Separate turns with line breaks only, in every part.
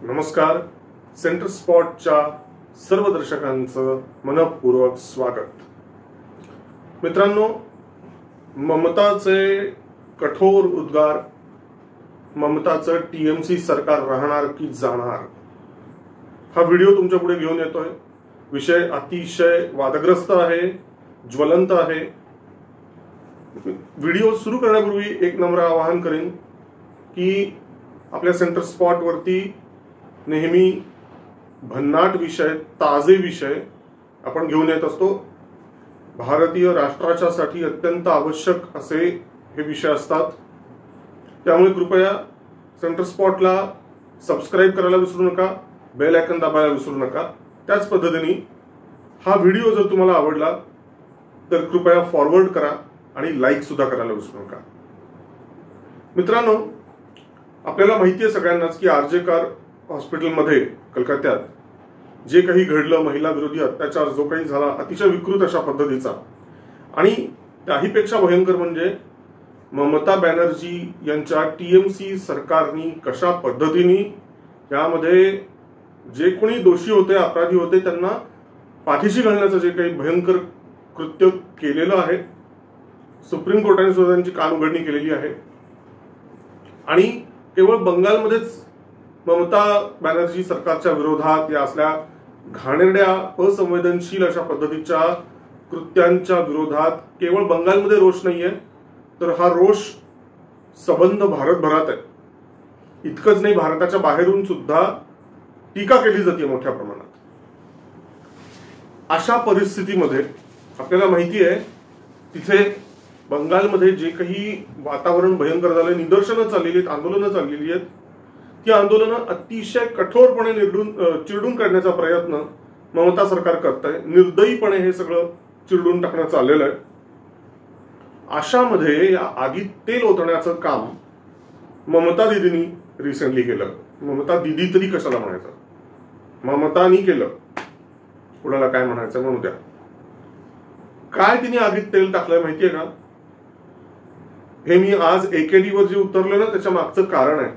नमस्कार. सेंटर स्पॉटच्या सर्व दर्शकांचं मनपूर्वक स्वागत. मित्रांनो, ममताचे कठोर उद्गार, ममताचं टीएमसी सरकार राहणार की जाणार, हा व्हिडिओ तुमच्या पुढे घेऊन येतोय. विषय अतिशय वादग्रस्त आहे, ज्वलंत आहे. व्हिडिओ सुरू करण्यापूर्वी एक नम्र आवाहन करेन की आपल्या सेंटर स्पॉट वरती नेहमी भन्नाट विषय, ताजे विषय आपण घेऊन येत असतो. भारतीय राष्ट्राच्या साठी अत्यंत आवश्यक असे हे विषय असतात. त्यामुळे कृपया सेंटर स्पॉटला सबस्क्राईब करायला विसरू नका, बेल आयकॉन दाबायला विसरू नका. त्याच पद्धतीने हा व्हिडिओ जर तुम्हाला आवडला तर कृपया फॉरवर्ड करा आणि लाईक सुद्धा करायला विसरू नका. मित्रांनो, आपल्याला माहिती आहे सगळ्यांनाच की आरजे कार हॉस्पिटलमध्ये कलकत्त्यात जे काही घडलं, महिला विरोधी अत्याचार जो काही झाला, अतिशय विकृत अशा पद्धतीचा, आणि त्याहीपेक्षा भयंकर म्हणजे ममता बॅनर्जी यांच्या टीएमसी सरकारनी कशा पद्धतीने यामध्ये जे कोणी दोषी होते, अपराधी होते, त्यांना पाठीशी घालण्याचं जे काही भयंकर कृत्य केलेलं आहे. सुप्रीम कोर्टाने सुद्धा त्यांची कानउघडणी केलेली आहे. आणि केवळ बंगालमध्येच ममता बॅनर्जी सरकारच्या विरोधात या असल्या घाणेरड्या, असंवेदनशील अशा पद्धतीच्या कृत्यांच्या विरोधात केवळ बंगालमध्ये रोष नाहीये, तर हा रोष सबंध भारतभरात आहे. इतकंच नाही, भारताच्या बाहेरून सुद्धा टीका केली जाते मोठ्या प्रमाणात. अशा परिस्थितीमध्ये आपल्याला माहिती आहे तिथे बंगालमध्ये जे काही वातावरण भयंकर झालंय, निदर्शनं चाललेली आहेत, आंदोलनं चाललेली आहेत. ती आंदोलनं अतिशय कठोरपणे चिरडून काढण्याचा प्रयत्न ममता सरकार करत आहे. निर्दयीपणे हे सगळं चिरडून टाकण्यात आलेलं आहे. अशामध्ये या आगीत तेल ओतण्याचं काम ममता दिदींनी रिसेंटली केलं. ममता दिदी तरी कशाला म्हणायचं, ममतानी केलं, कुणाला काय म्हणायचं म्हणू द्या. काय तिने आगीत तेल टाकलंय माहितीये का? हे मी आज एकेडी वर जे उतरलं ना, त्याच्या मागचं कारण आहे.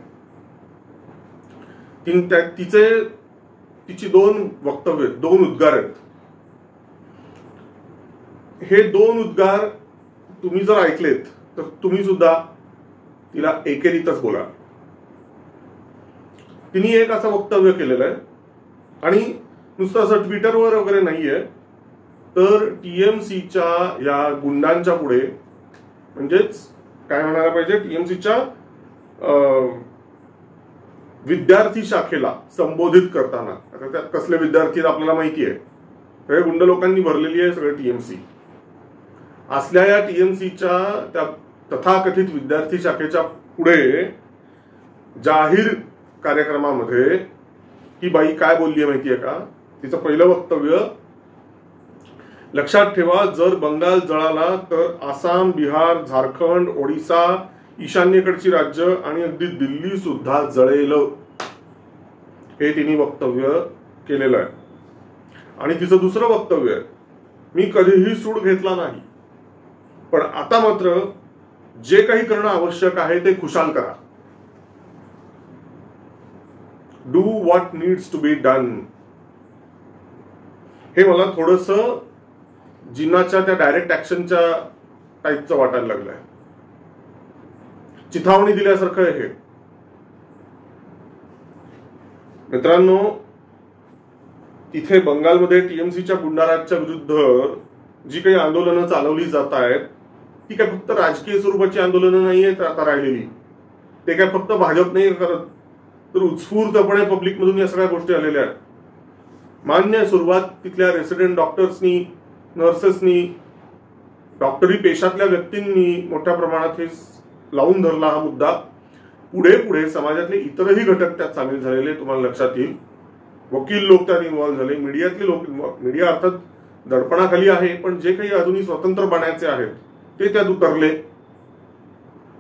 तिची दोन वक्तव्य, दोन उद्गार आहेत. हे दोन उद्गार तुम्ही जर ऐकलेत तर तुम्ही सुद्धा तिला एकेरीतच बोला. तिने एक असं वक्तव्य केलेलं आहे, आणि नुसतं असं ट्विटरवर वगैरे नाहीये, तर टीएमसीच्या या गुंडांच्या पुढे, म्हणजेच काय म्हणायला पाहिजे, टीएमसीच्या विद्यार्थी शाखेला संबोधित करताना, आता त्यात कसले विद्यार्थी आपल्याला माहिती आहे, सगळे गुंड लोकांनी भरलेली आहे सगळे टीएमसी. असल्या या टीएमसीच्या त्या तथाकथित विद्यार्थी शाखेच्या पुढे जाहीर कार्यक्रमामध्ये ही बाई काय बोलली आहे माहितीये का? तिचं पहिलं वक्तव्य, लक्षात ठेवा, जर बंगाल जळाला तर आसाम, बिहार, झारखंड, ओडिसा, ईशान्येकडची राज्य आणि अगदी दिल्ली सुद्धा जळेल, हे तिने वक्तव्य केलेलं आहे. आणि तिचं दुसरं वक्तव्य आहे, मी कधीही सूड घेतला नाही, पण आता मात्र जे काही करणं आवश्यक आहे ते खुशाल करा. Do what needs to be done. हे मला थोडंसं जिन्नाच्या त्या डायरेक्ट ऍक्शनच्या टाईपचं वाटायला लागलंय. चिथावणी दिल्यासारखं आहे हे. मित्रांनो, तिथे बंगालमध्ये टीएमसीच्या गुंडाराजच्या विरुद्ध जी काही आंदोलनं चालवली जात आहेत, ती काय फक्त राजकीय स्वरूपाची आंदोलनं नाहीयेत आता राहिलेली. ते काय फक्त भाजप नाही करत, तर उत्स्फूर्तपणे पब्लिकमधून या सगळ्या गोष्टी आलेल्या आहेत. मान्य, सुरुवात तिथल्या रेसिडेंट डॉक्टर्सनी, नर्सेसनी, डॉक्टरी पेशातल्या व्यक्तींनी मोठ्या प्रमाणात हे लावून धरला हा मुद्दा. पुढे पुढे समाजातले इतरही घटक त्यात सामील झालेले तुम्हाला लक्षात येईल. वकील लोक त्यात इन्व्हॉल्व्ह झाले, मीडियातले लोक, मीडिया अर्थात दडपणाखाली आहे, पण जे काही अजूनही स्वतंत्र बनायचे आहेत ते त्यात उतरले.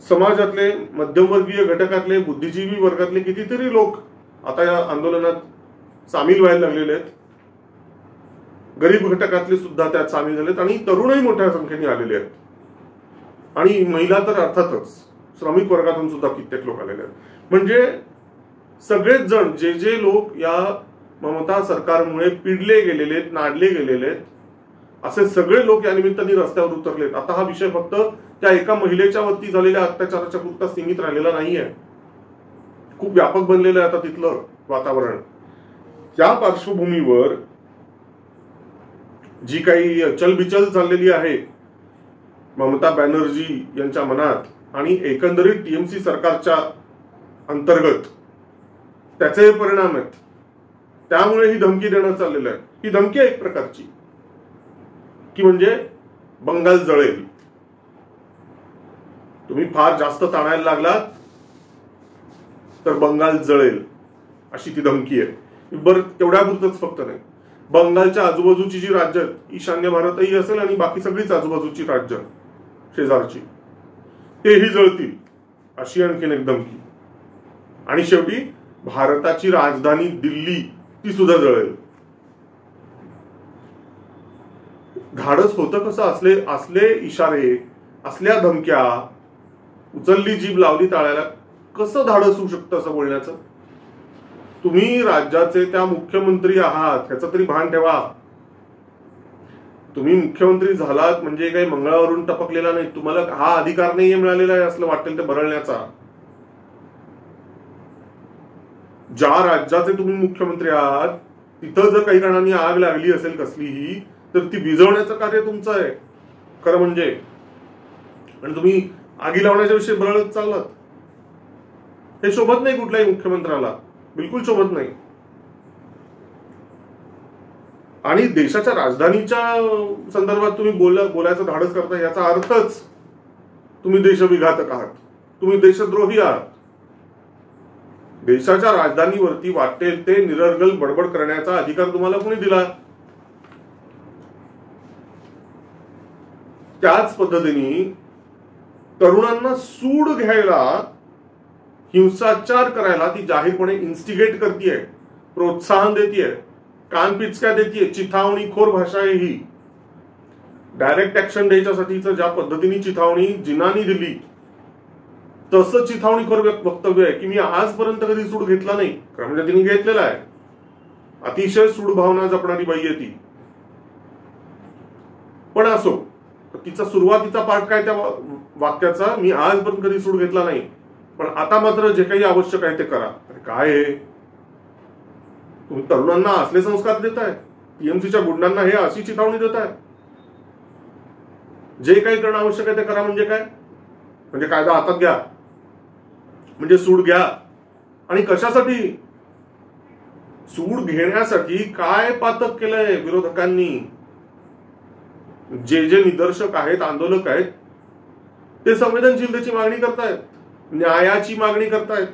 समाजातले मध्यमवर्गीय घटकातले, बुद्धिजीवी वर्गातले कितीतरी लोक आता या आंदोलनात सामील व्हायला लागलेले आहेत. गरीब घटकातले सुद्धा त्यात सामील झालेत, आणि तरुणही मोठ्या संख्येने आलेले आहेत. आणि महिला तर अर्थातच, श्रमिक वर्गातून सुद्धा कित्येक लोक आलेले आहेत. म्हणजे सगळेच जण जे लोक या ममता सरकारमुळे पिडले गेलेले आहेत, नाडले गेलेले आहेत, असे सगळे लोक या निमित्ताने रस्त्यावर उतरलेत. आता हा विषय फक्त त्या एका महिलेच्या वरती झालेल्या अत्याचाराच्या पुरता सीमित राहिलेला नाहीये, खूप व्यापक बनलेलं आहे आता तिथलं वातावरण. त्या पार्श्वभूमीवर जी काही चलबिचल चाललेली आहे ममता बॅनर्जी यांच्या मनात आणि एकंदरीत टीएमसी सरकारच्या अंतर्गत, त्याचे परिणाम आहेत. त्यामुळे ही धमकी देण्यात चाललेलं आहे. ही धमकी आहे एक प्रकारची, की म्हणजे बंगाल जळेल, तुम्ही फार जास्त ताणायला लागलात तर बंगाल जळेल, अशी ती धमकी आहे. बरं, तेवढ्यापुरतच फक्त नाही, बंगालच्या आजूबाजूची जी राज्य आहेत, ईशान्य भारतही असेल आणि बाकी सगळीच आजूबाजूची राज्य शेजारची, तेही जळतील, अशी आणखीन एक धमकी. आणि शेवटी भारताची राजधानी दिल्ली ती सुद्धा जळेल. धाडस होतं कसं असले इशारे, असल्या धमक्या, उचलली जीभ लावली टाळ्याला, कसं धाडस होऊ शकतं असं बोलण्याचं? तुम्ही राज्याचे त्या मुख्यमंत्री आहात, ह्याचं तरी भान ठेवा. तुम्ही मुख्यमंत्री झालात म्हणजे काही मंगळावरून टपकलेला नाही, तुम्हाला हा अधिकार नाहीये मिळालेला आहे असलं वाटेल ते बरळण्याचा. ज्या राज्याचे तुम्ही मुख्यमंत्री आहात तिथं जर काही कारणांनी आग लागली असेल कसलीही, तर ती विझवण्याचं कार्य तुमचं आहे खरं म्हणजे. आणि तुम्ही आगी लावण्याच्या विषयी बरळत चाललात. हे शोभत नाही कुठल्याही मुख्यमंत्र्याला, बिलकुल शोभत नाही. आणि देशाच्या राजधानीच्या संदर्भात तुम्ही बोलायचं धाडस करता, याचा अर्थच तुम्ही देशविघातक आहात, तुम्ही देशद्रोही आहात. देशाच्या राजधानीवरती वाटेल ते निरर्गल बडबड करण्याचा अधिकार तुम्हाला कोणी दिला? त्याच पद्धतीने तरुणांना सूड घ्यायला, हिंसाचार करायला ती जाहीरपणे इन्स्टिगेट करतीये, प्रोत्साहन देतीये, कानपिचक्या देतीये, चिथावणीखोर भाषा आहे ही. डायरेक्ट ऍक्शन द्यायच्यासाठीचं ज्या पद्धतीने चिथावणी जिनानी दिली, तसं चिथावणीखोर वक्तव्य आहे की मी आजपर्यंत कधी सूड घेतला नाही, म्हणजे तिने घेतलेला आहे. अतिशय सूड भावना जपणारी बाई आहे ती. पण असो, तिचा सुरुवातीचा पार्ट काय त्या वाक्याचा, मी आजपर्यंत कधी सूड घेतला नाही, पण आता मात्र जे काही आवश्यक आहे ते करा. काय आहे, तुम्ही तरुणांना असले संस्कार देताय, टीएमसीच्या गुंडांना हे अशी चिथावणी देताय. जे काही करणं आवश्यक आहे ते करा म्हणजे काय? म्हणजे कायदा हातात घ्या, म्हणजे सूड घ्या. आणि कशासाठी? सूड घेण्यासाठी काय पातक केलंय विरोधकांनी? जे निदर्शक आहेत, आंदोलक आहेत, ते संवेदनशीलतेची मागणी करतायत, न्यायाची मागणी करतायत.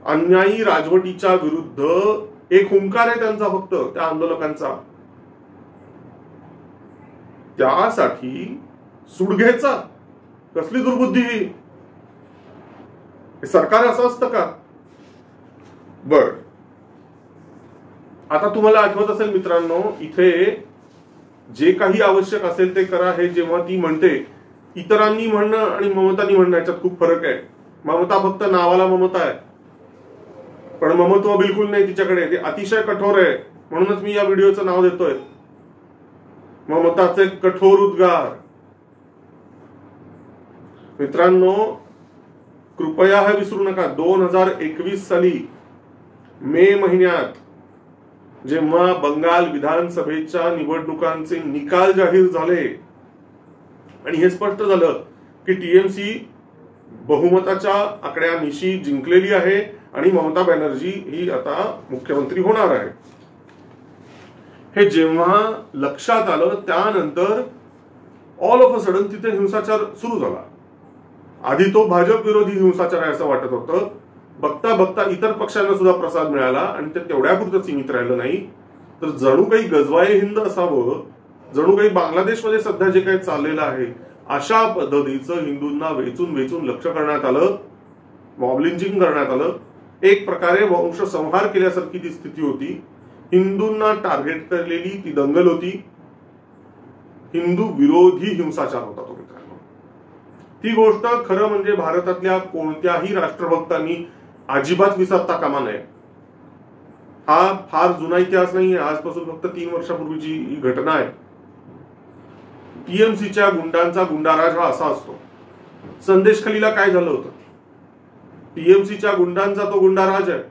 अन्यायी राजवटीच्या विरुद्ध एक हुंकार आहे त्यांचा, फक्त त्या आंदोलकांचा. त्यासाठी सूड घ्यायचा, कसली दुर्बुद्धी ही? सरकार असं असतं का? बर, आता तुम्हाला आठवत असेल मित्रांनो, इथे जे काही आवश्यक असेल ते करा हे जेव्हा ती म्हणते, इतरांनी म्हणणं आणि ममतानी म्हणणं याच्यात खूप फरक आहे. ममता फक्त नावाला ममता आहे, पण ममत्व बिलकुल नाही तिच्याकडे. ते अतिशय कठोर आहे. म्हणूनच मी या व्हिडिओचं नाव देतोय ममताचे कठोर उद्गार. मित्रांनो, कृपया हे विसरू नका, 2021 साली मे महिन्यात जेव्हा बंगाल विधानसभेच्या निवडणुकांचे निकाल जाहीर झाले आणि हे स्पष्ट झालं की टीएमसी बहुमताच्या आकड्यानिशी जिंकलेली आहे आणि ममता बॅनर्जी ही आता मुख्यमंत्री होणार आहे, हे जेव्हा लक्षात आलं, त्यानंतर ऑल ऑफ अ सडन तिथे हिंसाचार सुरू झाला. आधी तो भाजप विरोधी हिंसाचार आहे असं वाटत होतं. बघता बघता इतर पक्षांना सुद्धा प्रसाद मिळाला आणि ते तेवढ्यापुरतं सीमित राहिलं नाही, तर जणू काही गजवाये हिंद असावं, जणू काही बांगलादेशमध्ये सध्या जे काही चाललेलं आहे अशा पद्धतीचं हिंदूंना वेचून वेचून लक्ष करण्यात आलं, मॉब लिंचिंग करण्यात आलं. एक प्रकारे वंशसंहार केल्यासारखी ती स्थिती होती. हिंदूंना टार्गेट करलेली ती दंगल होती. हिंदू विरोधी हिंसाचार होता तो मित्रांनो. ती गोष्ट खरं म्हणजे भारतातल्या कोणत्याही राष्ट्रभक्तांनी अजिबात विसरता कामा नये. हा फार जुना इतिहास नाहीये, आजपासून फक्त 3 वर्षापूर्वीची ही घटना आहे. टीएमसीच्या गुंडांचा गुंडाराज हा असा असतो. संदेशखालीला काय झालं होतं? टीएमसीच्या गुंडांचा तो गुंडाराज आहे.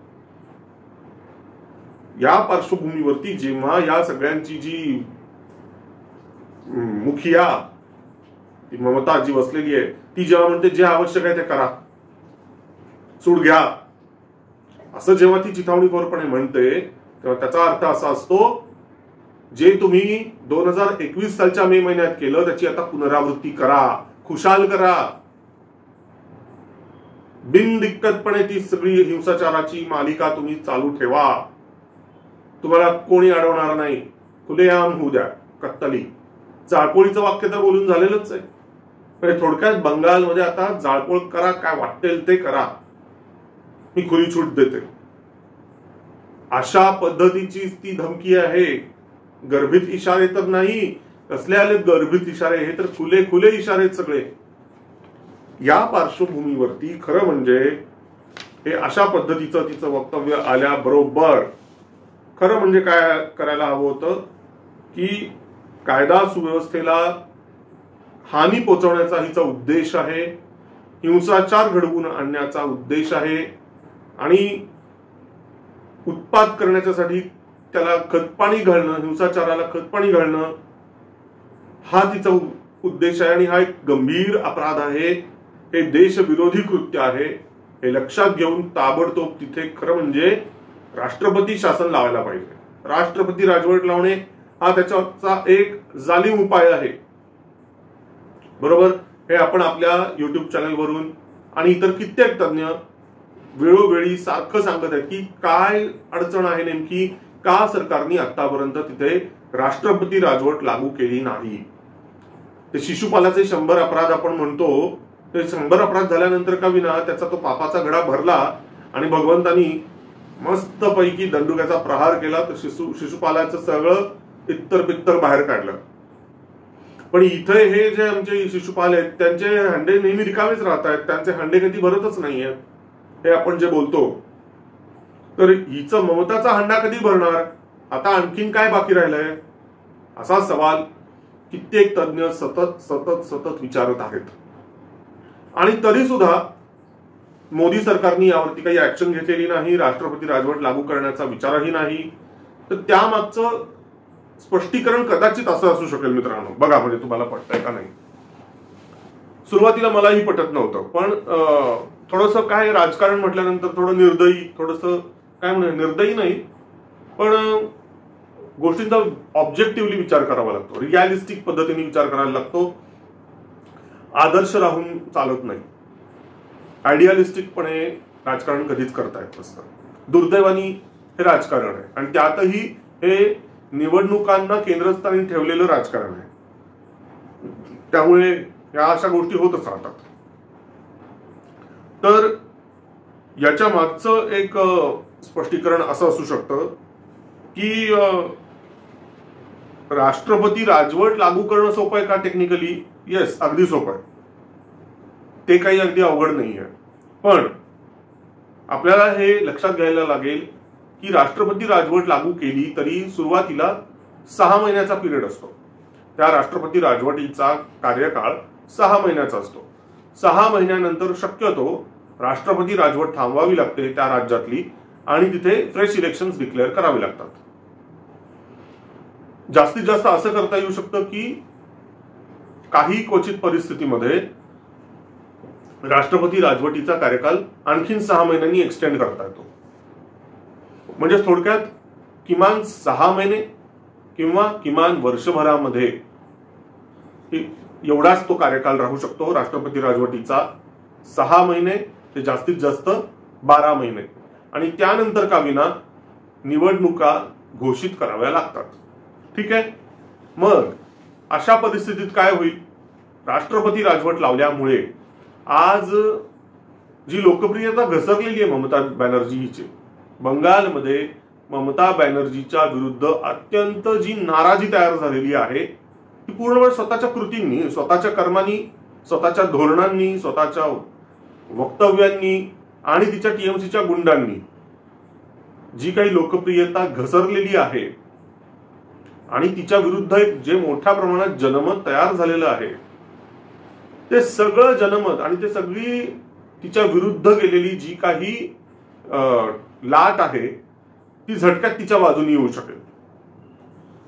या पार्श्वभूमीवरती जेव्हा या सगळ्यांची जी मुखिया ती ममता जी बसलेली आहे, ती जेव्हा म्हणते जे आवश्यक आहे ते करा, सूड घ्या, असं जेव्हा ती चिथावणीखोरपणे म्हणते, तेव्हा त्याचा अर्थ असा असतो, जे तुम्ही 2021 सालच्या मे महिन्यात केलं त्याची आता पुनरावृत्ती करा, खुशाल करा. बिनदिक्कतपणे ती सगळी हिंसाचाराची मालिका तुम्ही चालू ठेवा. तुम्हाला कोणी अडवणार नाही. खुलेआम होऊ द्या कत्तली. जाळपोळीचं वाक्य तर बोलून झालेलंच आहे. म्हणजे थोडक्यात बंगालमध्ये आता जाळपोळ करा, काय वाटेल ते करा, मी खुली छूट देते. अशा पद्धतीची ती धमकी आहे. गर्भित इशारे तर नाही, कसले आले गर्भित इशारे? हे तर खुले खुले इशारे सगळे. या पार्श्वभूमीवरती खरं म्हणजे हे अशा पद्धतीचं तिचं वक्तव्य आल्याबरोबर खरं म्हणजे काय करायला हवं होतं की कायदा सुव्यवस्थेला हानी पोचवण्याचा हिचा उद्देश आहे, हिंसाचार घडवून आणण्याचा उद्देश आहे आणि उत्पात करण्याच्यासाठी त्याला खतपाणी घालणं, हिंसाचाराला खतपाणी घालणं हा तिचा उद्देश आहे. आणि हा एक गंभीर अपराध आहे. हे देशविरोधी कृत्य आहे. हे लक्षात घेऊन ताबडतोब तिथे खरं म्हणजे राष्ट्रपती शासन लावायला पाहिजे. राष्ट्रपती राजवट लावणे हा त्याचा एक जालीम उपाय आहे. बरोबर. हे आपण आपल्या युट्यूब चॅनलवरून आणि इतर कित्येक तज्ञ वेळोवेळी सारखं सांगत आहेत की काय अडचण आहे नेमकी, का सरकारने आतापर्यंत तिथे राष्ट्रपती राजवट लागू केली नाही. ते शिशुपालाचे 100 अपराध आपण म्हणतो, ते 100 अपराध झाल्यानंतर का विना त्याचा तो पापाचा घडा भरला आणि भगवंतानी मस्तपैकी दंडुक्याचा प्रहार केला, तर शिशुपालाचं सगळं इत्तर पित्तर बाहेर काढलं. पण इथे हे जे आमचे शिशुपाल आहेत त्यांचे हंडे नेहमी रिकामेच राहत आहेत, त्यांचे हंडे कधी भरतच नाहीयेत. हे आपण जे बोलतो, तर हिचं ममताचा हंडा कधी भरणार? आता आणखीन काय बाकी राहिलंय असा सवाल कित्येक तज्ञ सतत सतत सतत विचारत आहेत. आणि तरी सुद्धा मोदी सरकारने यावरती काही ऍक्शन घेतलेली नाही. राष्ट्रपती राजवट लागू करण्याचा विचारही नाही. तर त्यामागचं स्पष्टीकरण कदाचित असं असू शकेल मित्रांनो. बघा म्हणजे तुम्हाला पटतंय का नाही. सुरुवातीला मलाही पटत नव्हतं, पण थोडंसं काय राजकारण म्हटल्यानंतर थोडं निर्दयी, थोडंसं काय म्हणूया निर्दयी नाही, पण गोष्टींचा ऑब्जेक्टिव्हली विचार करावा लागतो, रिअलिस्टिक पद्धतीने विचार करायला लागतो. आदर्श राहून चालत नाही. आयडियालिस्टिकपणे राजकारण कधीच करता येत नसतं. दुर्दैवानी हे राजकारण आहे आणि त्यातही हे निवडणुकांना केंद्रस्थानी ठेवलेलं राजकारण आहे. त्यामुळे या अशा गोष्टी होतच राहतात. तर याच्या मागचं एक स्पष्टीकरण असं असू शकतं की राष्ट्रपती राजवट लागू करणं सोपं आहे का टेक्निकली? येस, अगदी सोपं आहे. ते काही अगदी अवघड नाही आहे. पण आपल्याला हे लक्षात घ्यायला लागेल की राष्ट्रपती राजवट लागू केली तरी सुरुवातीला 6 महिन्याचा पिरियड असतो. त्या राष्ट्रपती राजवटीचा कार्यकाळ 6 महिन्याचा असतो. 6 महिन्यानंतर शक्यतो राष्ट्रपती राजवट थांबवावी लागते त्या राज्यातली आणि तिथे फ्रेश इलेक्शन्स डिक्लेअर करावे लागतात. जास्तीत जास्त असं करता येऊ शकतं की काही क्वचित परिस्थितीमध्ये राष्ट्रपती राजवटीचा कार्यकाल आणखीन 6 महिन्यांनी एक्सटेंड करता येतो. म्हणजे थोडक्यात किमान 6 महिने किंवा किमान वर्षभरामध्ये एवढाच तो कार्यकाल राहू शकतो राष्ट्रपती राजवटीचा. 6 महिने ते जास्तीत जास्त 12 महिने. आणि त्यानंतर का विना निवडणुका घोषित कराव्या लागतात. ठीक आहे. मग अशा परिस्थितीत काय होईल? राष्ट्रपती राजवट लावल्यामुळे आज जी लोकप्रियता घसरलेली आहे ममता बॅनर्जी हिची, बंगालमध्ये ममता बॅनर्जीच्या विरुद्ध अत्यंत जी नाराजी तयार झालेली आहे ती पूर्णपणे स्वतःच्या कृतींनी, स्वतःच्या कर्मांनी, स्वतःच्या धोरणांनी, स्वतःच्या वक्तव्यांनी आणि तिच्या टीएमसीच्या गुंडांनी जी काही लोकप्रियता घसरलेली आहे आणि तिच्या विरुद्ध एक जे मोठ्या प्रमाणात जनमत तयार झालेलं आहे, ते सगळं जनमत आणि ते सगळी तिच्या विरुद्ध गेलेली जी काही लाट आहे ती झटक्यात तिच्या बाजूने येऊ शकेल.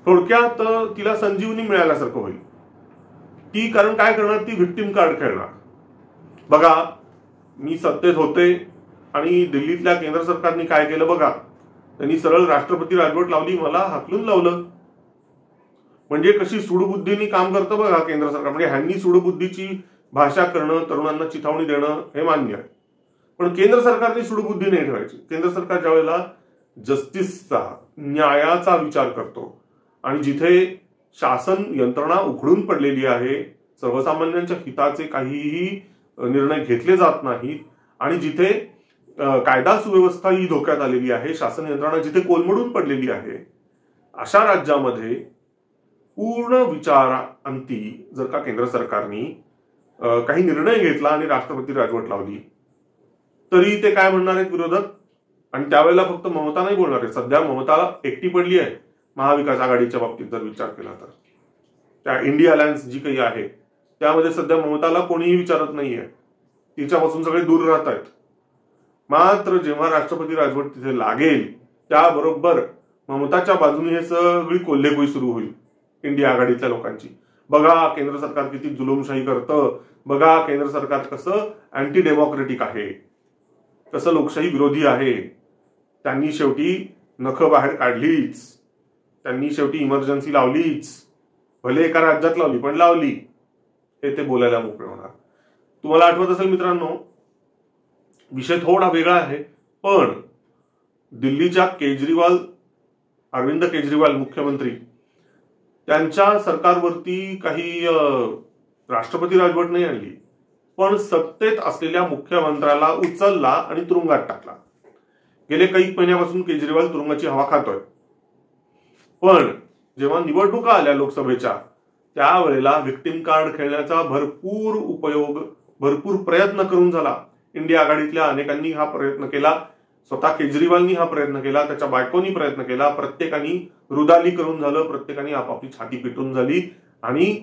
थोडक्यात तिला संजीवनी मिळाल्यासारखं होईल. ती कारण काय करणार, ती व्हिक्टिम कार्ड खेळणार. बघा, मी सत्तेत होते आणि दिल्लीतल्या केंद्र सरकारने काय केलं बघा, त्यांनी सरळ राष्ट्रपती राजवट लावली, मला हाकलून लावलं. म्हणजे कशी सूडबुद्धीने काम करतं बघा केंद्र सरकार. म्हणजे ह्यांनी सूडबुद्धीची भाषा करणं, तरुणांना चिथावणी देणं हे मान्य आहे, पण केंद्र सरकारने सूडबुद्धी नाही ठेवायची. केंद्र सरकार ज्या वेळेला जस्टिसचा, न्यायाचा विचार करतो आणि जिथे शासन यंत्रणा उखडून पडलेली आहे, सर्वसामान्यांच्या हिताचे काहीही निर्णय घेतले जात नाहीत आणि जिथे कायदा सुव्यवस्था ही धोक्यात आलेली आहे, शासन यंत्रणा जिथे कोलमडून पडलेली आहे, अशा राज्यामध्ये पूर्ण विचारांती जर का केंद्र सरकारने काही निर्णय घेतला आणि राष्ट्रपती राजवट लावली, तरी ते काय म्हणणार आहेत विरोधक. आणि त्यावेळेला फक्त ममता नाही बोलणार आहे. सध्या ममताला एकटी पडली आहे महाविकास आघाडीच्या बाबतीत जर विचार केला तर. त्या इंडिया अलायन्स जी काही आहे त्यामध्ये सध्या ममताला कोणीही विचारत नाहीये, तिच्यापासून सगळे दूर राहत आहेत. मात्र जेव्हा राष्ट्रपती राजवट तिथे लागेल त्याबरोबर ममताच्या बाजूने हे सगळी कोल्हेकुई सुरू होईल इंडिया आघाडीतल्या लोकांची. बघा केंद्र सरकार किती जुलूमशाही करतं, बघा केंद्र सरकार कसं अँटी डेमोक्रेटिक आहे, कसं लोकशाही विरोधी आहे. त्यांनी शेवटी नखं बाहेर काढलीच, त्यांनी शेवटी इमर्जन्सी लावलीच, भले एका राज्यात लावली पण लावली, हे ते बोलायला मोकळे होणार. तुम्हाला आठवत असेल मित्रांनो, विषय थोडा वेगळा आहे, पण दिल्लीच्या अरविंद केजरीवाल मुख्यमंत्री, त्यांच्या सरकारवरती काही राष्ट्रपती राजवट नाही आणली, पण सत्तेत असलेल्या मुख्यमंत्र्याला उचलला आणि तुरुंगात टाकला. गेले काही महिन्यापासून केजरीवाल तुरुंगाची हवा खातोय. पण जेव्हा निवडणुका आल्या लोकसभेच्या, त्यावेळेला व्हिक्टिम कार्ड खेळण्याचा भरपूर उपयोग, भरपूर प्रयत्न करून झाला. इंडिया आघाडीतल्या अनेकांनी हा प्रयत्न केला, स्वतः केजरीवालनी हा प्रयत्न केला, त्याच्या बायकोनी प्रयत्न केला, प्रत्येकानी रुदाली करून झालं, प्रत्येकाने आपापली छाती पिटून झाली आणि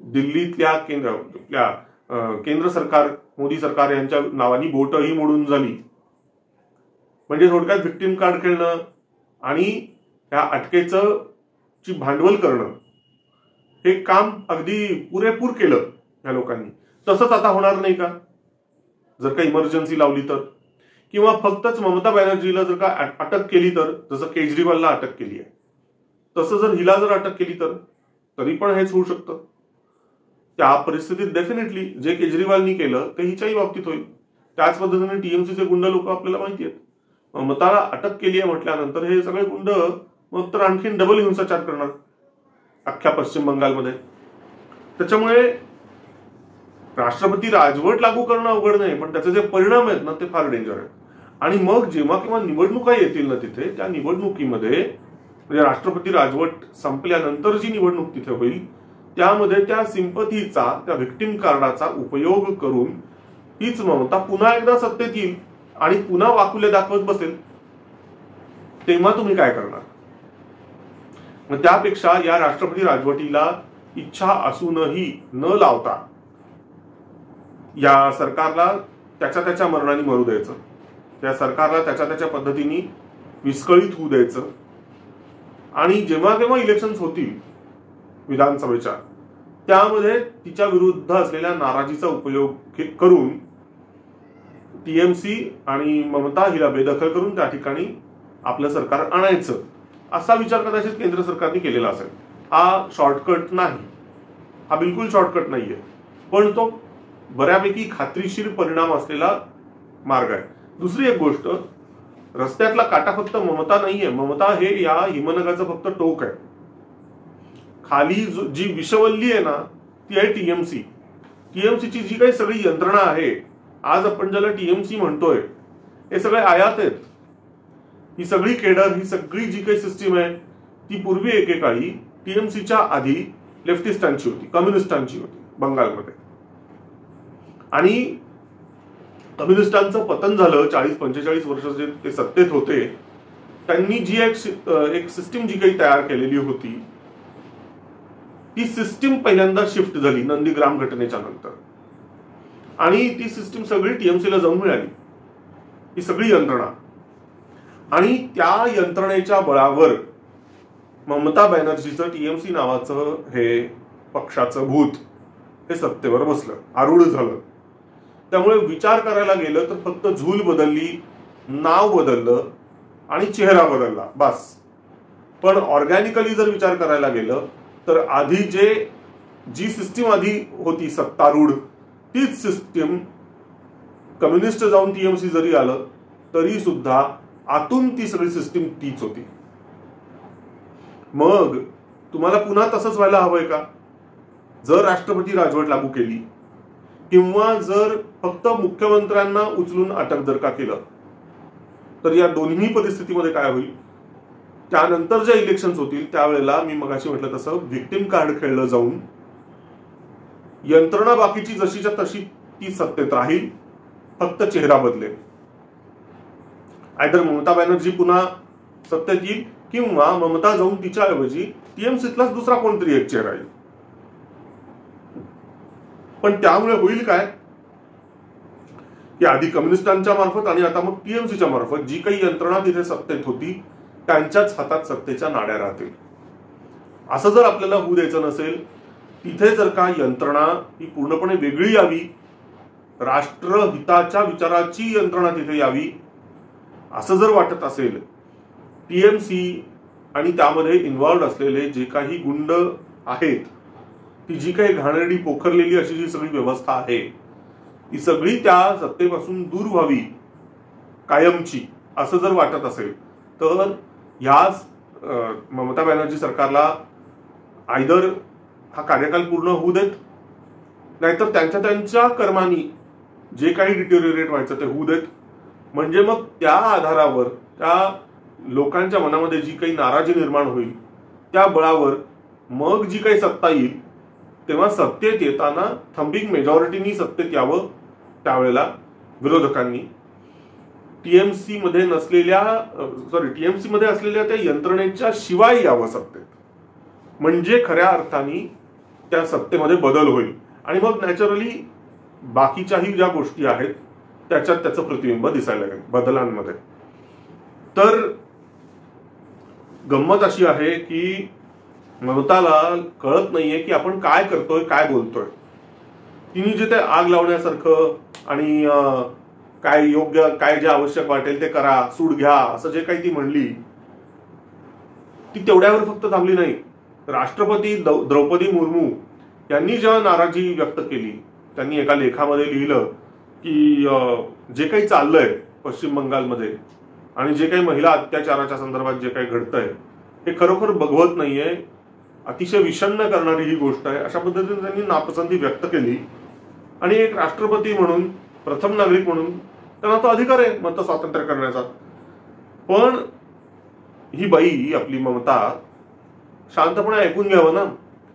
दिल्लीतल्या केंद्र सरकार, मोदी सरकार यांच्या नावानी बोटही मोडून झाली. म्हणजे थोडक्यात व्हिक्टिम कार्ड खेळणं आणि ह्या अटकेचं भांडवल करणं हे काम अगदी पुरेपूर केलं या लोकांनी. तसंच आता होणार नाही का जर का इमर्जन्सी लावली तर, किंवा फक्तच ममता बॅनर्जीला जर का अटक केली तर, जसं केजरीवालला अटक केली आहे तसं जर हिला जर अटक केली तर तरी पण हेच होऊ शकतं. त्या परिस्थितीत डेफिनेटली जे केजरीवालनी केलं ते हिच्याही बाबतीत होईल. त्याच पद्धतीने टीएमसीचे गुंड लोक आपल्याला माहिती आहेत. ममताला अटक केली आहे म्हटल्यानंतर हे सगळे गुंड मग तर आणखीन डबल हिंसाचार करणार अख्ख्या पश्चिम बंगालमध्ये. त्याच्यामुळे राष्ट्रपती राजवट लागू करणं अवघड नाही, पण त्याचे जे परिणाम आहेत ना ते फार डेंजर आहेत. आणि मग जेव्हा केव्हा निवडणुका येतील ना तिथे, त्या निवडणुकीमध्ये म्हणजे राष्ट्रपती राजवट संपल्यानंतर जी निवडणूक तिथे होईल त्यामध्ये त्या सिंपथीचा, त्या व्हिक्टिम कार्डाचा उपयोग करून हीच ममता पुन्हा एकदा सत्तेत येईल आणि पुन्हा वाकुले दाखवत बसेल. तेव्हा तुम्ही काय करणार? मग त्यापेक्षा या राष्ट्रपती राजवटीला इच्छा असूनही न लावता या सरकारला त्याच्या मरणाने मरू द्यायचं, त्या सरकारला त्याच्या पद्धतीने विस्कळीत होऊ द्यायचं आणि जेव्हा केव्हा इलेक्शन्स होतील विधानसभेच्या, त्यामध्ये तिच्या विरुद्ध असलेल्या नाराजीचा उपयोग करून टीएमसी आणि ममता हिला बेदखल करून त्या ठिकाणी आपलं सरकार आणायचं, असा विचार कदाचित केंद्र सरकारने केलेला असेल. हा शॉर्टकट नाही, हा बिलकुल शॉर्टकट नाहीये, पण तो बऱ्यापैकी खात्रीशीर परिणाम असलेला मार्ग आहे. दुसरी एक गोष्ट, रस्त्यातला काटा फक्त ममता नाहीये, ममता हे या हिमनगाचं फक्त टोक आहे. खाली जी विषवल्ली आहे ना ती आहे टीएमसी. टीएमसीची जी काही सगळी यंत्रणा आहे, आज आपण ज्याला टीएमसी म्हणतोय, हे सगळे आयात आहेत. ही सगळी केडर, ही सगळी जी काही सिस्टीम आहे ती पूर्वी एकेकाळी टीएमसीच्या आधी लेफ्टिस्टांची होती, कम्युनिस्टांची होती बंगालमध्ये. आणि कम्युनिस्टांचं पतन झालं, 40-45 वर्ष जे ते सत्तेत होते, त्यांनी जी एक सिस्टीम जी काही तयार केलेली होती, ती सिस्टीम पहिल्यांदा शिफ्ट झाली नंदीग्राम घटनेच्या नंतर, आणि ती सिस्टीम सगळी टीएमसीला जाऊन मिळाली, ही सगळी यंत्रणा. आणि त्या यंत्रणेच्या बळावर ममता बॅनर्जीचं टीएमसी नावाचं हे पक्षाचं भूत हे सत्तेवर बसलं, आरूढ झालं. त्यामुळे विचार करायला गेलं तर फक्त झूल बदलली, नाव बदललं आणि चेहरा बदलला, बस. पण ऑर्गॅनिकली जर विचार करायला गेलं तर आधी जी सिस्टीम आधी होती सत्तारूढ, तीच सिस्टीम कम्युनिस्ट जाऊन टीएमसी जरी आलं तरी सुद्धा आतून ती सगळी सिस्टीम तीच होती. मग तुम्हाला पुन्हा तसंच व्हायला हवंय का? जर राष्ट्रपती राजवट लागू केली किंवा जर फक्त मुख्यमंत्र्यांना उचलून अटक जर का केलं, तर या दोन्ही परिस्थितीमध्ये काय होईल? त्यानंतर ज्या इलेक्शन्स होतील त्यावेळेला मी मगाशी म्हटलं तसं व्हिक्टिम कार्ड खेळलं जाऊन यंत्रणा बाकीची जशीच्या तशी ती सत्तेत राहील, फक्त चेहरा बदलेल. आयदर ममता बॅनर्जी पुन्हा सत्तेत येईल किंवा ममता जाऊन तिच्याऐवजी टीएमसीतलाच दुसरा कोणतरी एक चेहरा येईल. पण त्यामुळे होईल काय की आधी कम्युनिस्टांच्या मार्फत आणि आता मग टीएमसीच्या मार्फत जी काही यंत्रणा तिथे सत्तेत होती त्यांच्याच हातात सत्तेच्या नाड्या राहतील. असं जर आपल्याला होऊ द्यायचं नसेल, तिथे जर का यंत्रणा ही पूर्णपणे वेगळी यावी, राष्ट्रहिताच्या विचाराची यंत्रणा तिथे यावी असं जर वाटत असेल, टीएमसी आणि त्यामध्ये इन्व्हॉल्व्ड असलेले जे काही गुंड आहेत, ती जी काही घाणेरडी पोखरलेली अशी जी सगळी व्यवस्था आहे, ती सगळी त्या सत्तेपासून दूर व्हावी कायमची असं जर वाटत असेल तर ह्याच ममता बॅनर्जी सरकारला आयदर हा कार्यकाल पूर्ण होऊ देत, नाहीतर त्यांच्या कर्मानी जे काही डिटेरियोरेट व्हायचं ते होऊ देत. म्हणजे मग त्या आधारावर त्या लोकांच्या मनामध्ये जी काही नाराजी निर्माण होईल त्या बळावर मग जी काही सत्ता येईल तेव्हा सत्तेत येताना थंबिंग मेजॉरिटीनी सत्तेत यावं. त्यावेळेला विरोधकांनी टीएमसी मध्ये असलेल्या त्या यंत्रणेच्या शिवाय यावं सत्तेत, म्हणजे खऱ्या अर्थाने त्या सत्तेमध्ये बदल होईल आणि मग नॅचरली बाकीच्याही ज्या गोष्टी आहेत त्याच्यात त्याचं प्रतिबिंब दिसायला लागेल बदलांमध्ये. तर गंमत अशी आहे की ममताला कळत नाहीये की आपण काय करतोय, काय बोलतोय. तिने जे ते आग लावण्यासारखं आणि काय योग्य, काय जे आवश्यक वाटेल ते करा, सूड घ्या, असं जे काही ती म्हणली, ती तेवढ्यावर फक्त थांबली नाही. राष्ट्रपती द्रौपदी मुर्मू यांनी जेव्हा नाराजी व्यक्त केली, त्यांनी एका लेखामध्ये लिहिलं की जे काही चाललंय पश्चिम बंगालमध्ये आणि जे काही महिला अत्याचाराच्या संदर्भात जे काही घडतंय हे खरोखर बघवत नाहीये, अतिशय विषण्ण करणारी ही गोष्ट आहे, अशा पद्धतीने त्यांनी नापसंती व्यक्त केली. आणि एक राष्ट्रपती म्हणून, प्रथम नागरिक म्हणून त्यांना तो अधिकार आहे मत स्वातंत्र्य करण्याचा. पण ही बाई आपली ममता शांतपणे ऐकून घ्यावं ना,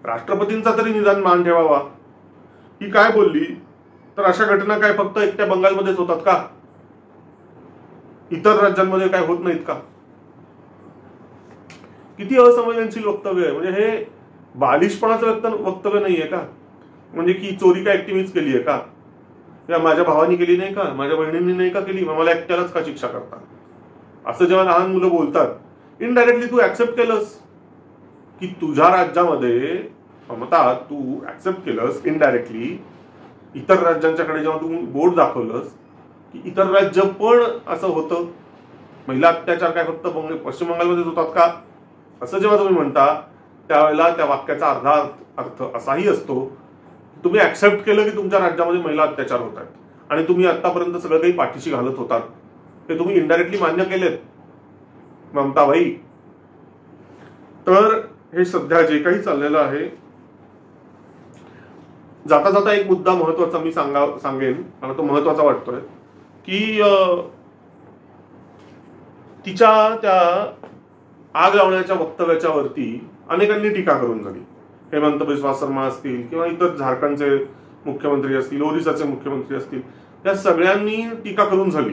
राष्ट्रपतींचा तरी निदान मान ठेवावा. ही काय बोलली तर अशा घटना काय फक्त एकट्या बंगालमध्येच होतात का? इतर राज्यांमध्ये काय होत नाहीत का? किती असंवेदनशील वक्तव्य आहे. म्हणजे हे बालिशपणाचं वक्तव्य नाहीये का? म्हणजे की चोरी काय एकटी मीच केली आहे का, या माझ्या भावानी केली नाही का, माझ्या बहिणींनी नाही का केली, मला एकट्यालाच का शिक्षा करता, असं जेव्हा लहान मुलं बोलतात, इनडायरेक्टली तू ऍक्सेप्ट केलंस की तुझ्या राज्यामध्ये ममता, तू ऍक्सेप्ट केलंस इनडायरेक्टली इतर राज्यांच्याकडे जेव्हा तू बोर्ड दाखवलंस की इतर राज्य पण असं होतं, महिला अत्याचार काय फक्त पश्चिम बंगालमध्येच होतात का, असं जेव्हा तुम्ही म्हणता त्यावेळेला त्या वाक्याचा अर्धा अर्थ असाही असतो, तुम्ही ऍक्सेप्ट केलं की तुमच्या राज्यामध्ये महिला अत्याचार होत आहेत आणि तुम्ही आतापर्यंत सगळं काही पाठीशी घालत होतात, ते तुम्ही इनडायरेक्टली मान्य केलेत ममताबाई. तर हे सध्या जे काही चाललेलं आहे, जाता जाता एक मुद्दा महत्वाचा मी सांगेन, मला तो महत्वाचा वाटतोय की तिच्या त्या आग लावण्याच्या वक्तव्याच्या वरती अनेकांनी टीका करून झाली. हेमंत बिस्वा शर्मा असतील किंवा इतर झारखंडचे मुख्यमंत्री असतील, ओरिसाचे मुख्यमंत्री असतील, त्या सगळ्यांनी टीका करून झाली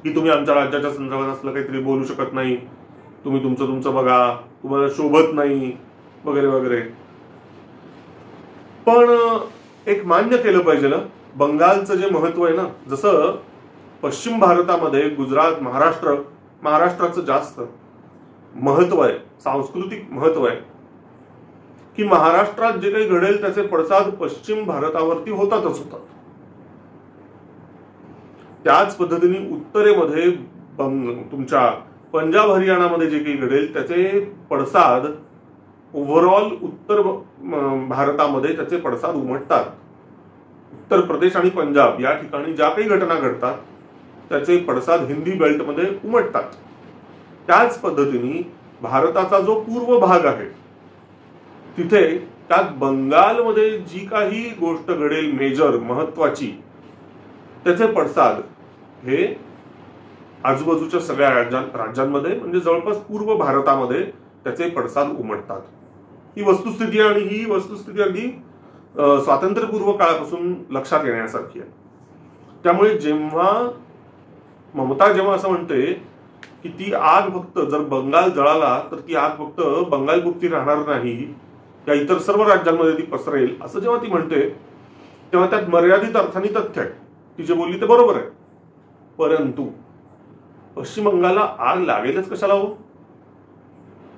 की तुम्ही आमच्या राज्याच्या संदर्भात असलं काहीतरी बोलू शकत नाही, तुम्ही तुमचं बघा, तुम्हाला शोभत नाही वगैरे वगैरे. पण एक मान्य केलं पाहिजे ना, बंगालचं जे महत्व आहे ना, जसं पश्चिम भारतामध्ये गुजरात, महाराष्ट्राचं जास्त महत्व आहे, सांस्कृतिक महत्व आहे, की महाराष्ट्रात जे काही घडेल त्याचे पडसाद पश्चिम भारतावरती होतातच होतात. त्याच पद्धतीने उत्तरेमध्ये तुमच्या पंजाब हरियाणामध्ये जे काही घडेल त्याचे पडसाद ओव्हरऑल उत्तर भारतामध्ये त्याचे पडसाद उमटतात. उत्तर प्रदेश आणि पंजाब या ठिकाणी ज्या काही घटना घडतात त्याचे पडसाद हिंदी बेल्टमध्ये उमटतात. त्याच पद्धतीने भारताचा जो पूर्व भाग आहे तिथे त्यात बंगालमध्ये जी काही गोष्ट घडेल मेजर महत्वाची त्याचे पडसाद हे आजूबाजूच्या सगळ्या राज्यांमध्ये म्हणजे जवळपास पूर्व भारतामध्ये त्याचे पडसाद उमटतात. ही वस्तुस्थिती आणि ही वस्तुस्थिती अगदी स्वातंत्र्यपूर्व काळापासून लक्षात येण्यासारखी आहे. त्यामुळे ममता जेव्हा असं म्हणते की ती आग फक्त जर बंगाल जळाला तर ती आग फक्त बंगालपुरती राहणार नाही, या इतर सर्व राज्यांमध्ये ती पसरेल असं जेव्हा ती म्हणते तेव्हा त्यात मर्यादित अर्थाने तथ्य आहे. ती जे बोलली ते बरोबर आहे. परंतु पश्चिम बंगालला आग लागेलच कशाला हो?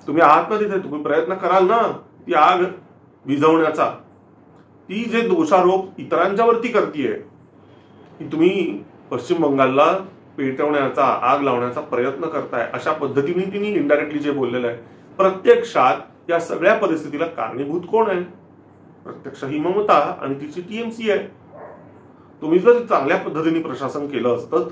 तुम्ही आहात ना तिथे, तुम्ही प्रयत्न कराल ना ती आग विझवण्याचा. ती जे दोषारोप इतरांच्यावरती करतीये की तुम्ही पश्चिम बंगालला पेटवण्याचा, आग लावण्याचा प्रयत्न करताय, अशा पद्धतीने तिने इनडायरेक्टली जे बोललेलं आहे. प्रत्यक्षात या सगळ्या परिस्थितीला कारणीभूत कोण आहे? प्रत्यक्ष ही ममता आणि तिची टीएमसी आहे. तुम्ही जर चांगल्या पद्धतीने प्रशासन केलं असतं,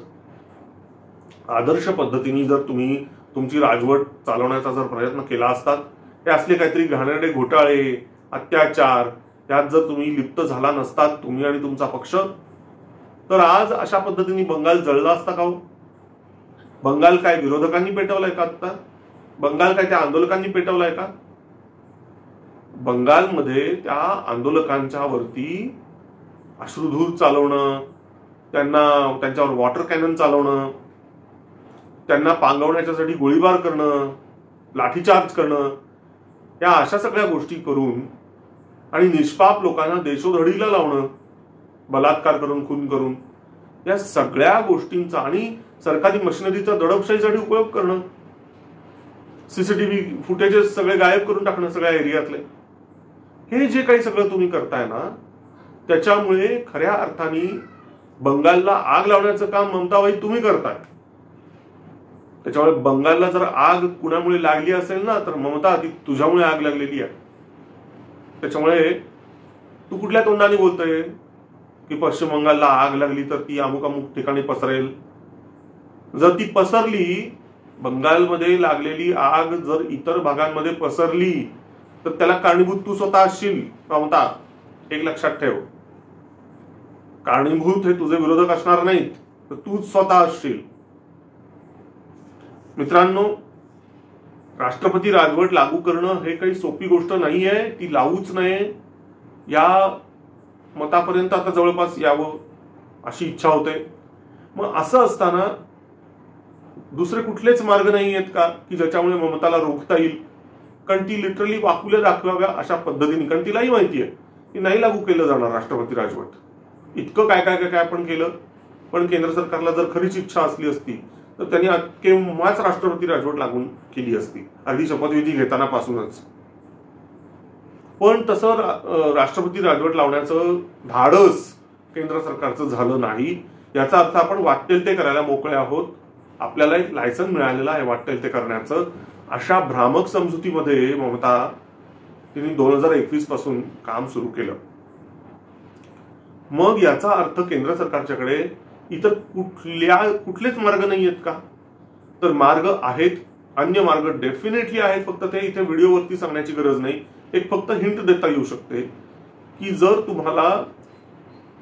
आदर्श पद्धतीने जर तुम्ही तुमची राजवट चालवण्याचा जर प्रयत्न केला असतात, हे असले काहीतरी घाणेरडे घोटाळे, अत्याचार यात जर तुम्ही लिप्त झाला नसतात तुम्ही आणि तुमचा पक्ष, तर आज अशा पद्धतीने बंगाल जळला असता का हो? बंगाल काय विरोधकांनी पेटवलाय का? आता बंगाल काय त्या आंदोलकांनी पेटवलाय का? बंगालमध्ये त्या आंदोलकांच्या वरती अश्रुधूर चालवणं, त्यांच्यावर वॉटर कॅनन चालवणं, त्यांना पांगवण्याच्यासाठी गोळीबार करणं, लाठीचार्ज करणं, या अशा सगळ्या गोष्टी करून आणि निष्पाप लोकांना देशोधडीला लावणं, बलात्कार करून, खून करून, या सगळ्या गोष्टींचा आणि सरकारी मशिनरीचा दडपशाहीसाठी उपयोग करणं, सीसीटीव्ही फुटेजेस सगळे गायब करून टाकणं सगळ्या एरियातले, हे जे काही सगळं तुम्ही करताय ना, त्याच्यामुळे खऱ्या अर्थाने बंगालला आग लावण्याचं काम ममताबाई तुम्ही करताय. त्याच्यामुळे बंगालला जर आग कुणामुळे लागली असेल ना, तर ममता ती तुझ्यामुळे आग लागलेली आहे. त्याच्यामुळे तू कुठल्या तोंडाने बोलतोय की पश्चिम बंगालला आग लागली तर ती अमुक अमुक ठिकाणी पसरेल? जर ती पसरली, बंगालमध्ये लागलेली आग जर इतर भागांमध्ये पसरली तर त्याला कारणीभूत तू स्वतः असशील ममता. एक लक्षात ठेव, कारणीभूत हे तुझे विरोधक असणार नाहीत, तर तूच स्वतः असशील. मित्रांनो, राष्ट्रपती राजवट लागू करणं हे काही सोपी गोष्ट नाहीये. ती लावूच नये या मतापर्यंत आता जवळपास यावं अशी इच्छा होते. मग असं असताना दुसरे कुठलेच मार्ग नाही आहेत का की ज्याच्यामुळे ममताला रोखता येईल? कारण ती लिटरली वाकुल्या दाखवाव्या अशा पद्धतीने, कारण तिलाही माहिती आहे की नाही लागू केलं जाणार राष्ट्रपती राजवट. इतकं काय काय काय आपण केलं, पण केंद्र सरकारला जर खरीच इच्छा असली असती तर त्यांनी केव्हाच राष्ट्रपती राजवट लागू केली असती, अगदी शपथविधी घेताना पासूनच. पण तसं राष्ट्रपती राजवट लावण्याचं धाडस केंद्र सरकारचं झालं नाही. याचा अर्थ आपण वाटेल ते करायला मोकळे आहोत, आपल्याला एक लायसन मिळालेलं आहे वाटेल ते करण्याचं, अशा भ्रामक समजुतीमध्ये ममता तिने 2021 पासून काम सुरू केलं. मग याचा अर्थ केंद्र सरकारच्याकडे इतर कुठलेच मार्ग नाही आहेत का? तर मार्ग आहेत, अन्य मार्ग डेफिनेटली आहेत, फक्त ते इथे व्हिडिओवरती सांगण्याची गरज नाही. एक फक्त हिंट देता येऊ शकते की जर तुम्हाला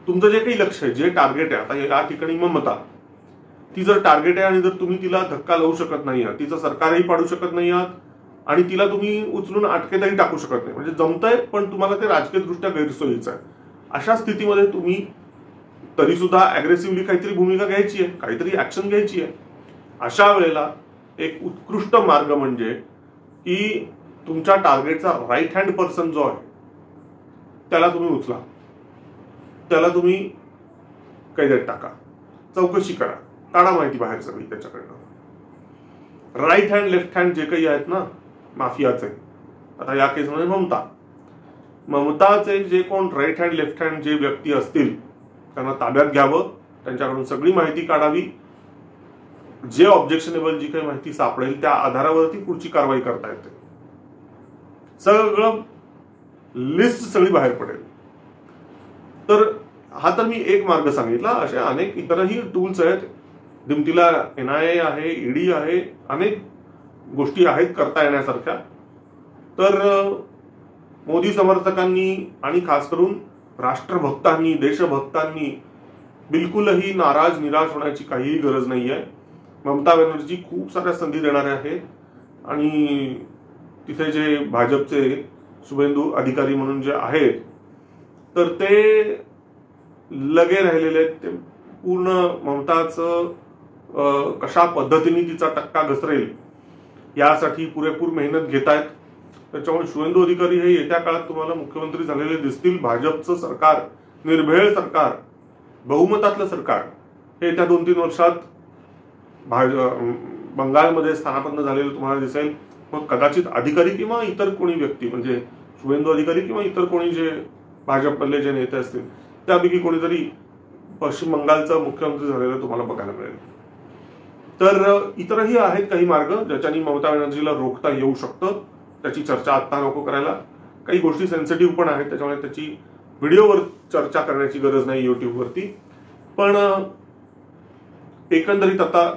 तुमचं जे काही लक्ष आहे, जे टार्गेट आहे, आता या ठिकाणी ममता ती जर टार्गेट आहे आणि जर तुम्ही तिला धक्का लावू शकत नाही आहात, तिचं सरकारही पाडू शकत नाही आहात आणि तिला तुम्ही उचलून अटकेतही टाकू शकत नाही, म्हणजे जमतंय पण तुम्हाला ते राजकीय दृष्ट्या गैरसोयीचं आहे, अशा स्थितीमध्ये तुम्ही तरी सुद्धा अग्रेसिव्हली काहीतरी भूमिका घ्यायची आहे, काहीतरी ऍक्शन घ्यायची आहे. अशा वेळेला एक उत्कृष्ट मार्ग म्हणजे की तुमच्या टार्गेटचा राईट हँड पर्सन जो आहे त्याला तुम्ही उचला, त्याला तुम्ही कैदेत टाका, चौकशी करा, काढा माहिती बाहेर सगळी त्याच्याकडनं. राईट हँड लेफ्ट हँड जे काही आहेत ना माफियाचे, आता या केसमध्ये ममताचे जे कोण राईट हँड लेफ्ट हँड जे व्यक्ती असतील त्यांना ताब्यात घ्यावं, त्यांच्याकडून सगळी माहिती काढावी, जे ऑब्जेक्शनेबल जी काही माहिती सापडेल त्या आधारावरती पुढची कारवाई करता येते. सगळं लिस्ट सगळी बाहेर पडेल. तर हा तर मी एक मार्ग सांगितला. असे अनेक इतरही टूल्स आहेत. दिमतीला NIA आहे, ED आहे, अनेक गोष्टी आहेत करता येण्यासारख्या. तर मोदी समर्थकांनी आणि खास करून राष्ट्रभक्तांनी, देशभक्तांनी बिलकुलही नाराज निराश होण्याची काहीही गरज नाहीये. ममता बॅनर्जी खूप साऱ्या संधी देणारे आहे आणि तिथे जे भाजपचे शुभेंदू अधिकारी म्हणून जे आहेत तर ते लगे राहिलेले आहेत. ते पूर्ण ममताचं कशा पद्धतीने तिचा टक्का घसरेल यासाठी पुरेपूर मेहनत घेत आहेत. त्याच्यामुळे शुभेंदू अधिकारी हे येत्या काळात तुम्हाला मुख्यमंत्री झालेले दिसतील. भाजपचं सरकार, निर्भेळ सरकार, बहुमतातलं सरकार हे येत्या 2-3 वर्षात बंगालमध्ये स्थानापन्न झालेलं तुम्हाला दिसेल. मग कदाचित अधिकारी किंवा इतर कोणी व्यक्ती म्हणजे शुभेंदू अधिकारी किंवा इतर कोणी जे भाजपमधले जे नेते असतील त्यापैकी कोणीतरी पश्चिम बंगालचा मुख्यमंत्री झालेलं तुम्हाला बघायला मिळेल. तर इतरही आहेत काही मार्ग ज्याच्यानी ममता बॅनर्जीला रोखता येऊ शकतं. त्याची चर्चा आत्ता नको करायला. काही गोष्टी सेन्सिटिव्ह पण आहेत, त्याच्यामुळे त्याची व्हिडिओवर चर्चा करण्याची गरज नाही युट्यूबवरती. पण एकंदरीत आता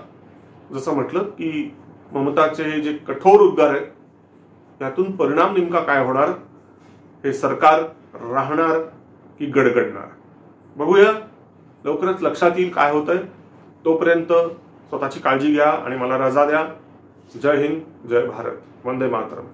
जसं म्हटलं की ममताचे जे कठोर उद्गार आहेत त्यातून परिणाम नेमका काय होणार, हे सरकार राहणार की गडगडणार बघूया. लवकरच लक्षात येईल काय होतंय. तोपर्यंत स्वतःची काळजी घ्या आणि मला रजा द्या. जय हिंद, जय भारत, वंदे मातरम.